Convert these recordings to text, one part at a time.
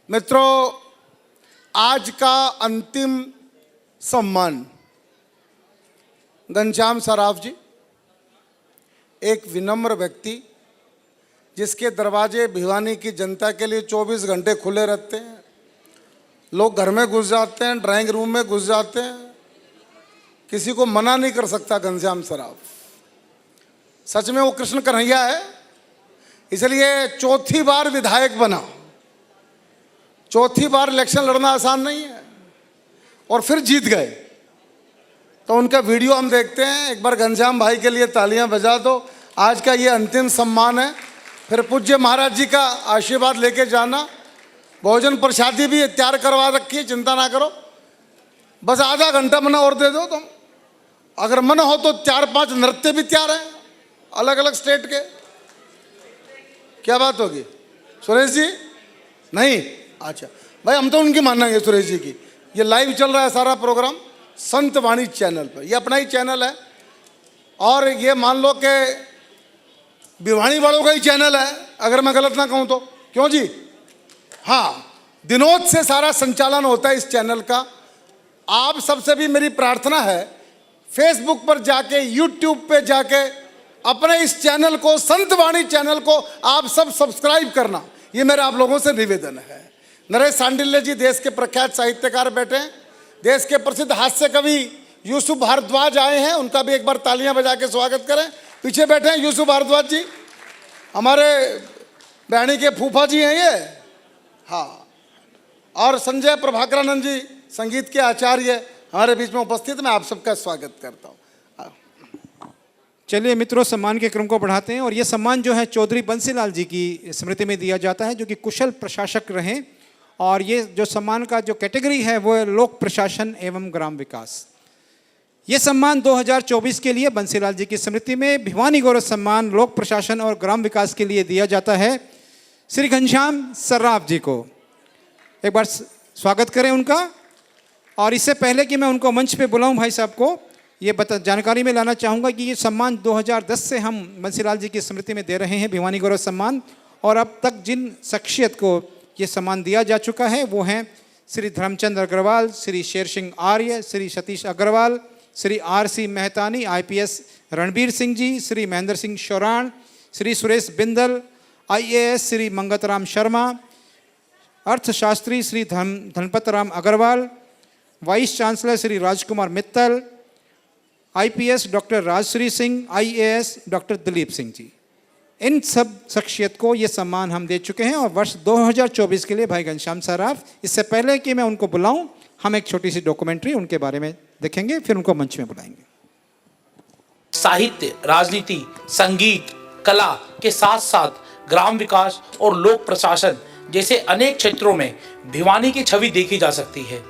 मित्रों, आज का अंतिम सम्मान घनश्याम सराफ जी, एक विनम्र व्यक्ति जिसके दरवाजे भिवानी की जनता के लिए 24 घंटे खुले रहते हैं। लोग घर में घुस जाते हैं, ड्राइंग रूम में घुस जाते हैं, किसी को मना नहीं कर सकता घनश्याम सराफ। सच में वो कृष्ण कन्हैया है, इसलिए चौथी बार विधायक बना। चौथी बार इलेक्शन लड़ना आसान नहीं है और फिर जीत गए। तो उनका वीडियो हम देखते हैं। एक बार घनश्याम भाई के लिए तालियां बजा दो। आज का ये अंतिम सम्मान है। फिर पूज्य महाराज जी का आशीर्वाद लेके जाना। भोजन प्रसादी भी तैयार करवा रखी है, चिंता ना करो। बस आधा घंटा मना और दे दो तुम। अगर मन हो तो 4-5 नृत्य भी तैयार हैं, अलग अलग स्टेट के। क्या बात होगी सुरेश जी? नहीं, अच्छा भाई, हम तो उनकी मानेंगे सुरेश जी की। ये लाइव चल रहा है सारा प्रोग्राम संत वाणी चैनल पर। ये अपना ही चैनल है और ये मान लो कि भिवानी वालों का ही चैनल है, अगर मैं गलत ना कहूँ तो। क्यों जी? हाँ, दिनों से सारा संचालन होता है इस चैनल का। आप सबसे भी मेरी प्रार्थना है, फेसबुक पर जाके, यूट्यूब पे जाके अपने इस चैनल को, संत वाणी चैनल को आप सब सब्सक्राइब करना। ये मेरा आप लोगों से निवेदन है। नरेश सांडिल्य जी देश के प्रख्यात साहित्यकार बैठे हैं। देश के प्रसिद्ध हास्य कवि यूसुफ भारद्वाज आए हैं, उनका भी एक बार तालियां बजा के स्वागत करें। पीछे बैठे हैं यूसुफ भारद्वाज जी, हमारे बहनी के फूफा जी हैं ये। हाँ, और संजय प्रभाकरानंद जी संगीत के आचार्य हमारे बीच में उपस्थित। मैं आप सबका स्वागत करता हूँ। चलिए मित्रों, सम्मान के क्रम को बढ़ाते हैं और ये सम्मान जो है चौधरी बंसीलाल जी की स्मृति में दिया जाता है, जो कि कुशल प्रशासक रहे। और ये जो सम्मान का जो कैटेगरी है वो है लोक प्रशासन एवं ग्राम विकास। ये सम्मान 2024 के लिए बंसीलाल जी की स्मृति में भिवानी गौरव सम्मान लोक प्रशासन और ग्राम विकास के लिए दिया जाता है श्री घनश्याम सराफ जी को। एक बार स्वागत करें उनका। और इससे पहले कि मैं उनको मंच पे बुलाऊं, भाई साहब को ये जानकारी में लाना चाहूँगा कि ये सम्मान 2010 से हम बंसीलाल जी की स्मृति में दे रहे हैं, भिवानी गौरव सम्मान। और अब तक जिन शख्सियत को ये सम्मान दिया जा चुका है वो हैं Shri Dharmchandra Agarwal, Shri Sher Singh Arya, Shri Satish Agarwal, Shri RC Mehtani, IPS Ranbir Singh ji, Shri Mahendra Singh शौराण, Shri Suresh Bindal, IAS Shri Mangatram Sharma, अर्थशास्त्री Shri Dhanpat Ram Agarwal, vice chancellor Shri Rajkumar Mittal, IPS doctor Rajshree Singh, IAS doctor Dilip Singh ji. इन सब शख्सियत को ये सम्मान हम दे चुके हैं और वर्ष 2024 के लिए भाई घनश्याम सराफ। इससे पहले कि मैं उनको बुलाऊं, हम एक छोटी सी डॉक्यूमेंट्री उनके बारे में देखेंगे, फिर उनको मंच में बुलाएंगे। साहित्य, राजनीति, संगीत, कला के साथ साथ ग्राम विकास और लोक प्रशासन जैसे अनेक क्षेत्रों में भिवानी की छवि देखी जा सकती है।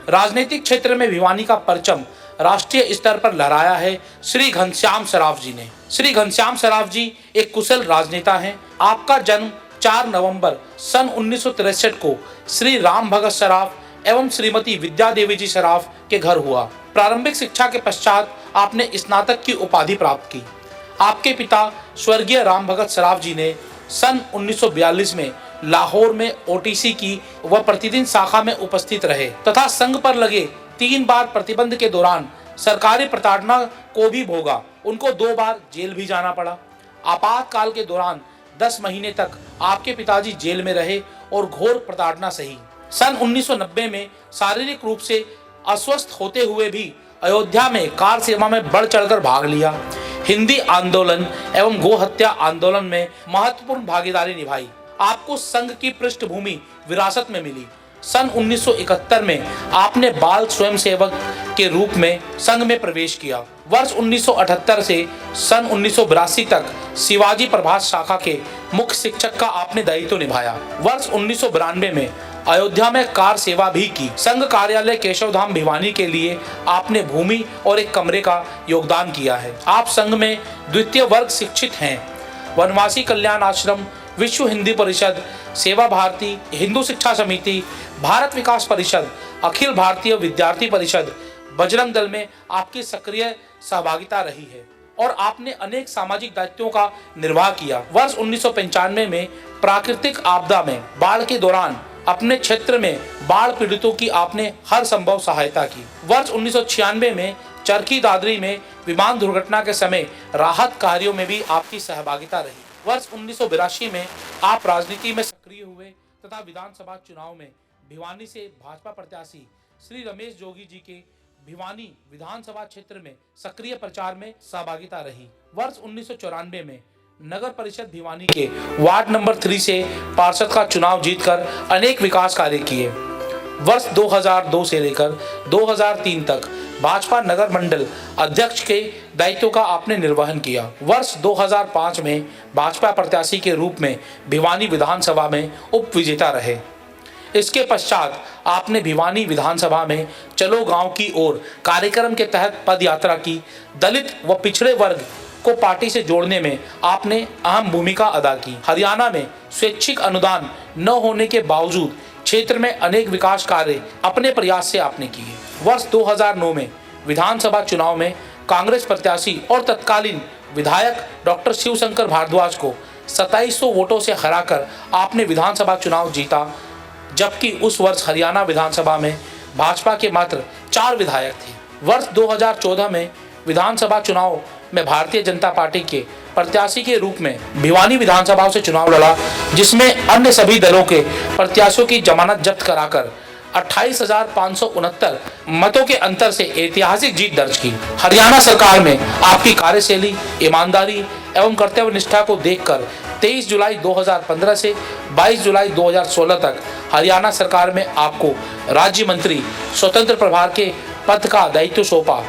राजनीतिक क्षेत्र में भिवानी का परचम राष्ट्रीय स्तर पर लहराया है श्री घनश्याम सराफ जी ने। श्री घनश्याम सराफ जी एक कुशल राजनेता हैं। आपका जन्म 4 नवंबर सन 1963 को श्री राम भगत सराफ एवं श्रीमती विद्या देवी जी सराफ के घर हुआ। प्रारंभिक शिक्षा के पश्चात आपने स्नातक की उपाधि प्राप्त की। आपके पिता स्वर्गीय राम भगत सराफ जी ने सन 1942 में लाहौर में OTC की व प्रतिदिन शाखा में उपस्थित रहे तथा संघ पर लगे 3 बार प्रतिबंध के दौरान सरकारी प्रताड़ना को भी भोगा। उनको 2 बार जेल भी जाना पड़ा। आपातकाल के दौरान 10 महीने तक आपके पिताजी जेल में रहे और घोर प्रताड़ना सही। सन 1990 में शारीरिक रूप से अस्वस्थ होते हुए भी अयोध्या में कार सेवा में बढ़ चढ़कर भाग लिया। हिंदी आंदोलन एवं गो हत्या आंदोलन में महत्वपूर्ण भागीदारी निभाई। आपको संघ की पृष्ठभूमि विरासत में मिली। सन 1971 में आपने बाल स्वयंसेवक के रूप में संघ में प्रवेश किया। वर्ष 1978 से सन 1982 तक शिवाजी प्रभात शाखा के मुख्य शिक्षक का आपने दायित्व निभाया। वर्ष 1992 में अयोध्या में कार सेवा भी की। संघ कार्यालय केशवधाम भिवानी के लिए आपने भूमि और एक कमरे का योगदान किया है। आप संघ में द्वितीय वर्ग शिक्षित हैं। वनवासी कल्याण आश्रम, विश्व हिंदी परिषद, सेवा भारती, हिंदू शिक्षा समिति, भारत विकास परिषद, अखिल भारतीय विद्यार्थी परिषद, बजरंग दल में आपकी सक्रिय सहभागिता रही है और आपने अनेक सामाजिक दायित्वों का निर्वाह किया। वर्ष 1995 में प्राकृतिक आपदा में बाढ़ के दौरान अपने क्षेत्र में बाढ़ पीड़ितों की आपने हर संभव सहायता की। वर्ष 1996 में चरखी दादरी में विमान दुर्घटना के समय राहत कार्यों में भी आपकी सहभागिता रही। वर्ष 1982 में आप राजनीति में सक्रिय हुए तथा विधानसभा चुनाव में भिवानी से भाजपा प्रत्याशी श्री रमेश जोगी जी के भिवानी विधानसभा क्षेत्र में सक्रिय प्रचार में सहभागिता रही। वर्ष 1994 में नगर परिषद भिवानी के वार्ड नंबर 3 से पार्षद का चुनाव जीतकर अनेक विकास कार्य किए। वर्ष 2002 से लेकर 2003 तक भाजपा नगर मंडल अध्यक्ष के दायित्व का आपने निर्वहन किया। वर्ष 2005 में भाजपा प्रत्याशी के रूप में भिवानी विधानसभा में उप विजेता रहे। इसके पश्चात आपने भिवानी विधानसभा में चलो गांव की ओर कार्यक्रम के तहत पद यात्रा की। दलित व पिछड़े वर्ग को पार्टी से जोड़ने में आपने अहम भूमिका अदा की। हरियाणा में स्वैच्छिक अनुदान न होने के बावजूद क्षेत्र में अनेक विकास कार्य अपने प्रयास से आपने किए। वर्ष 2009 में विधानसभा चुनाव में कांग्रेस प्रत्याशी और तत्कालीन विधायक डॉक्टर शिवशंकर भारद्वाज को 2700 वोटों से हराकर आपने विधानसभा चुनाव जीता, जबकि उस वर्ष हरियाणा विधानसभा में भाजपा के मात्र 4 विधायक थे। वर्ष 2014 में विधानसभा चुनाव में भारतीय जनता पार्टी के प्रत्याशी के रूप में भिवानी विधानसभा से चुनाव लड़ा, जिसमें अन्य सभी दलों के प्रत्याशियों की जमानत जब्त कराकर 28,569 मतों के अंतर से ऐतिहासिक जीत दर्ज की। हरियाणा सरकार में आपकी कार्यशैली, ईमानदारी एवं कर्तव्य निष्ठा को देखकर 23 जुलाई 2015 से 22 जुलाई 2016 तक हरियाणा सरकार में आपको राज्य मंत्री स्वतंत्र प्रभार के पद का दायित्व सौंपा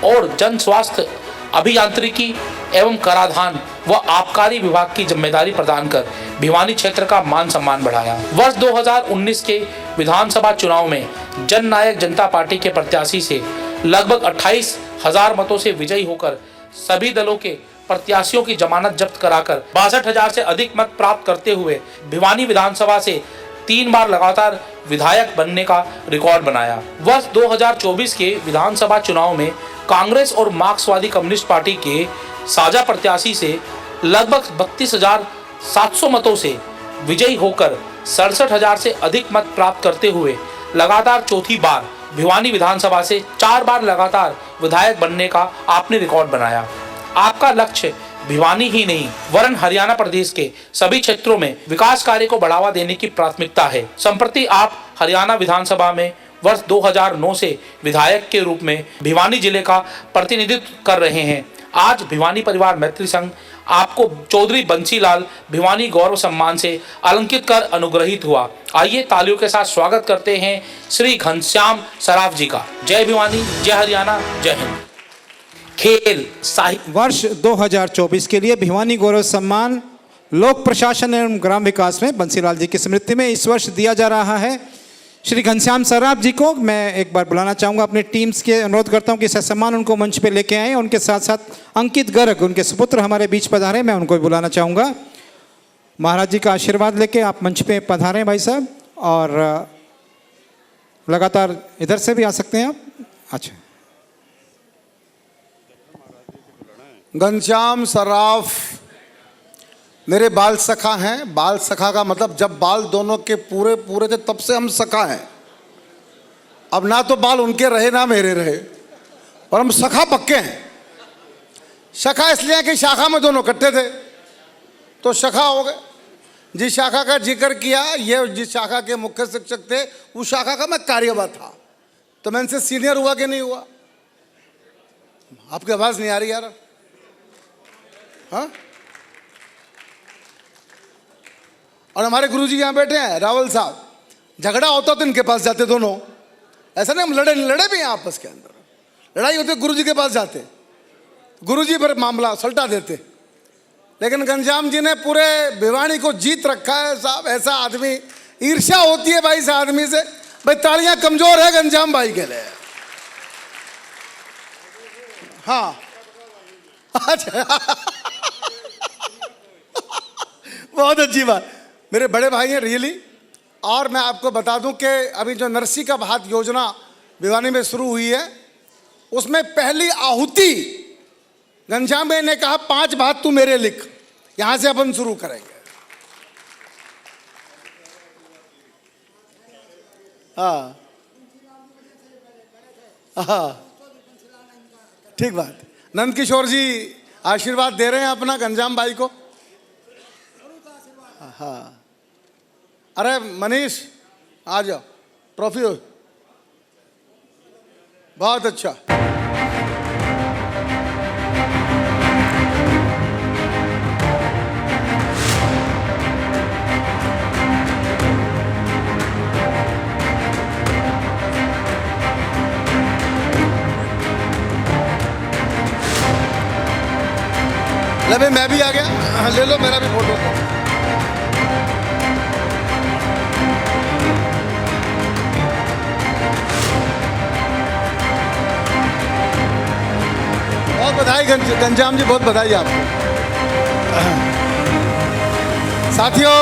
और जन स्वास्थ्य, अभियांत्रिकी एवं कराधान व आबकारी विभाग की जिम्मेदारी प्रदान कर भिवानी क्षेत्र का मान सम्मान बढ़ाया। वर्ष 2019 के विधानसभा चुनाव में जन नायक जनता पार्टी के प्रत्याशी से लगभग 28,000 मतों से विजयी होकर सभी दलों के प्रत्याशियों की जमानत जब्त कराकर 62,000 से अधिक मत प्राप्त करते हुए भिवानी विधानसभा से 3 बार लगातार विधायक बनने का रिकॉर्ड बनाया। वर्ष 2024 के विधानसभा चुनाव में कांग्रेस और मार्क्सवादी कम्युनिस्ट पार्टी के साझा प्रत्याशी से लगभग 32,700 मतों से विजयी होकर 67,000 से अधिक मत प्राप्त करते हुए लगातार चौथी बार भिवानी विधानसभा से 4 बार लगातार विधायक बनने का आपने रिकॉर्ड बनाया। आपका लक्ष्य भिवानी ही नहीं वरन हरियाणा प्रदेश के सभी क्षेत्रों में विकास कार्य को बढ़ावा देने की प्राथमिकता है। संप्रति आप हरियाणा विधानसभा में वर्ष 2009 से विधायक के रूप में भिवानी जिले का प्रतिनिधित्व कर रहे हैं। आज भिवानी परिवार मैत्री संघ आपको चौधरी बंसीलाल भिवानी गौरव सम्मान से अलंकृत कर अनुग्रहित हुआ। आइए तालियों के साथ स्वागत करते हैं श्री घनश्याम सराफ जी का। जय भिवानी, जय हरियाणा, जय हिंद। खेल साहित्य वर्ष 2024 के लिए भिवानी गौरव सम्मान लोक प्रशासन एवं ग्राम विकास में बंसीलाल जी की स्मृति में इस वर्ष दिया जा रहा है। श्री घनश्याम सराफ जी को मैं एक बार बुलाना चाहूँगा। अपने टीम्स के अनुरोध करता हूँ कि सम्मान उनको मंच पे लेके आए। उनके साथ साथ अंकित गर्ग, उनके सुपुत्र हमारे बीच पधारे, मैं उनको भी बुलाना चाहूँगा। महाराज जी का आशीर्वाद लेके आप मंच पे पधारें भाई साहब, और लगातार इधर से भी आ सकते हैं आप। अच्छा, घनश्याम सराफ मेरे बाल सखा हैं। बाल सखा का मतलब जब बाल दोनों के पूरे पूरे थे तब से हम सखा हैं। अब ना तो बाल उनके रहे ना मेरे रहे, और हम सखा पक्के हैं। सखा इसलिए कि शाखा में दोनों इकट्ठे थे तो सखा हो गए। जिस शाखा का जिक्र किया, ये जिस शाखा के मुख्य शिक्षक थे उस शाखा का मैं कार्यवाह था, तो मैं इनसे सीनियर हुआ कि नहीं हुआ? आपकी आवाज़ नहीं आ रही यार। हाँ, और हमारे गुरुजी यहाँ बैठे हैं रावल साहब, झगड़ा होता तो इनके पास जाते दोनों। ऐसा नहीं हम लड़े भी हैं आपस के अंदर, लड़ाई होती गुरुजी के पास जाते, गुरुजी पर मामला सलटा देते। लेकिन घनश्याम जी ने पूरे भिवानी को जीत रखा है साहब। ऐसा आदमी, ईर्ष्या होती है भाई इस आदमी से। भाई तालियां कमजोर है घनश्याम भाई के लिए। हाँ अच्छा बहुत अच्छी बात। मेरे बड़े भाई हैं रियली। और मैं आपको बता दूं कि अभी जो नरसी का भात योजना भिवानी में शुरू हुई है, उसमें पहली आहुति घनश्याम भाई ने कहा 5 भात तू मेरे लिख, यहां से अपन शुरू करेंगे। हाँ हाँ, ठीक बात। नंद किशोर जी आशीर्वाद दे रहे हैं अपना घनश्याम भाई को। हाँ, अरे मनीष आ जाओ, ट्रॉफी हो। बहुत अच्छा। ले भाई, मैं भी आ गया, ले लो मेरा भी फोटो। बहुत बधाई घनश्याम जी, बहुत बधाई आपको। साथियों,